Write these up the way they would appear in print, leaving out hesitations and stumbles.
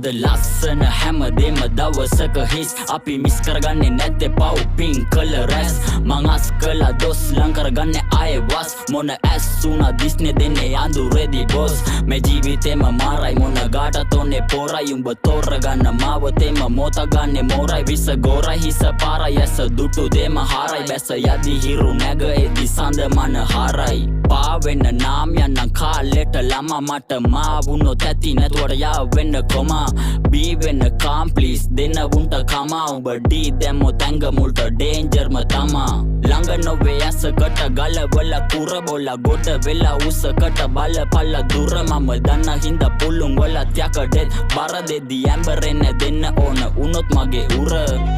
අද ලස්සන හැමදේම දවසක හිස් අපි මිස් කරගන්නේ නැත්තේ පව් පින් කළ රැස් මං අස් කළා දොස් ලං කරගන්නේ ආයේ වස් මොන ඇස් උනා දිස්නේ දෙන්නේ අඳුරේදී බොස් මේ ජීවිතේම මාරයි මොන ගාටත් ඔන්නේ පොරයි උඹ තෝරගන්න මාවතේම මොත ගන්නේ මෝරයි විස ගෝරයි හිස පාරයි ඇස දුටු දෙම හාරයි බැස යදි හිරු නැග එදි සඳ මන හාරයි පාවෙන්න නාම් යන්න කාලෙට ළමා මට මා වුණොත් ඇති නැතුවට යා වෙන්න කොමා බී වෙන්න කාම් ප්ලීස් දෙන්න වුන්ට කමා උඹ ඩී දැම්මොත් ඇඟ මුල්ට ඩේන්ජර්ම තමා ළඟ නොවේ ඇසකට ගලවල කුර බොල ගොඩ වෙලා උසකට බල පල්ල දුර මම දන්න හින්දා පුළුන් වල ත්‍යකඩෙත් බර දෙදි ඇම්බරෙන්න දෙන්න ඕන උනොත් මගේ උර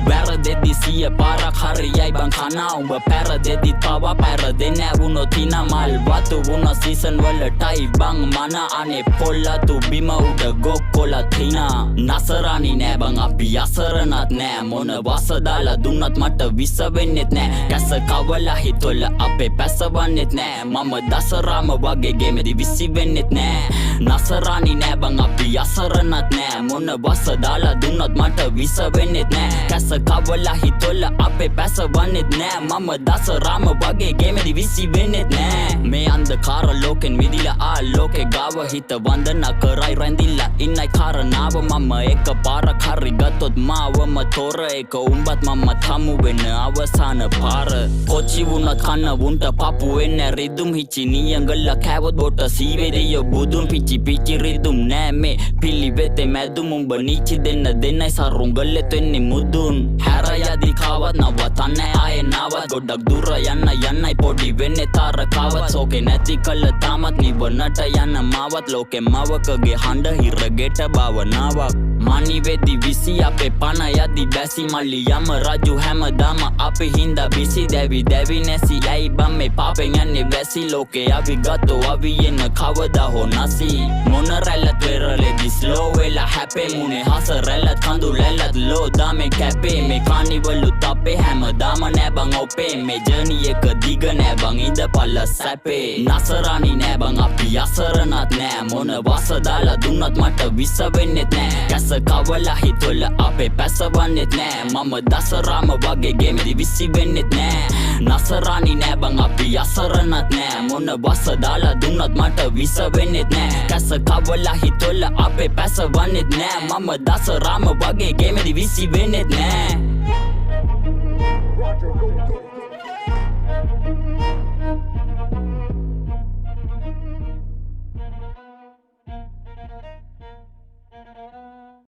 වැර දෙදි සිය පාරක් හරියයි බං කනා උඹ පැර දෙදි තව පැර දෙන්න වුණොත් හින මල් වතු වුණ සීසන් වලටයි බං මන අනේ පොල්ලතු බිම උඩ ගොක්කොල තිනා නසරානි නෑ බං අපි අසරණත් නෑ මොන වස දාලා දුන්නත් මට විස වෙන්නෙත් නෑ කැස කවලා හිතවල අපේ පැසවන්නෙත් නෑ මම දසරාම වගේ ගේමෙදි විසි වෙන්නෙත් නෑ නසරානි නෑ බං අපි අසරණත් නෑ මොන වස දාලා දුන්නත් මට විස වෙන්නෙත් නෑ කැස කවලා හිතවල අපේ පැසවන්නෙත් නෑ මම දසරාම වගේ ගේමෙදි විසි වෙන්නෙත් නෑ මේ අන්ධකාර ලෝකෙන් මිදිලා ආලෝකේ ගාව හිත වන්දනා කරයි රැඳිලා ඉන්නයි කාරණාව මම එක පාරක් හරි ගත්තොත් මාවම තොර එක උඹත් මම තමු වෙන අවසාන පාර කොචි වුණත් කන්න වුන්ට පපු වෙන්න රිදුම් හිචි නියංගල කෑවොත් බොට සීවේදිය බුදුන් පිචි පිචි රිදුම් නෑ මේ පිළිවෙතේ මැදුම් උඹ නීචි දෙන්නයි සරුංගලෙත් වෙන්නේ මුදුන් හැර යදි කාවත් නවතන්න ආයේ නාවත් ගොඩක් දුර යන්නයි පොඩි වෙන්නේ තාරකාවත් සෝකේ නැති කළ තාමත් නිවනට යන්න මාවත් ලෝකෙ මවකගේ හඬ හිරගෙට භාවනාවක් මනිවෙදි විසි අපේ පණ යදි බැසි මල්ලි යම රජු හැමදාම අපි හින්දා බිසි දැවි නැසි ඇයි බම් මේ පාපෙන් යන්නේ වැසි ලෝකේ අපි ගත්තෝ අපි එන්න කවදා හෝ නැසි මොන රැල්ලත් වෙරලෙදි ස්ලෝ වෙලා හැපේ මුනේ හස රැල්ලත් කඳු ලැල්ලත් ලෝ දාමේ කැපේ මේ කානිවලුත් අපේ හැමදාම නෑ බං ඔපේ මේ ජර්නි එක දිග නෑ බං ඉඳපල්ල සැපේ නසරානි නෑ බං අපි අසරණත් නෑ මොන වස දාලා දුන්නත් මට විස වෙන්නෙත් නෑ කැස කවලා හිතවල අපේ පැසවන්නෙත් නෑ මම දසරාම වගේ ගේමෙදි විසි වෙන්නෙත් නෑ නසරානි නෑ බං අපි අසරණත් නෑ මොන වස දාලා දුන්නත් මට විස වෙන්නෙත් නෑ කැස කවලා හිතවල අපේ පැසවන්නෙත් නෑ මම දසරාම වගේ ගේමෙදි විසි වෙන්නෙත් නෑ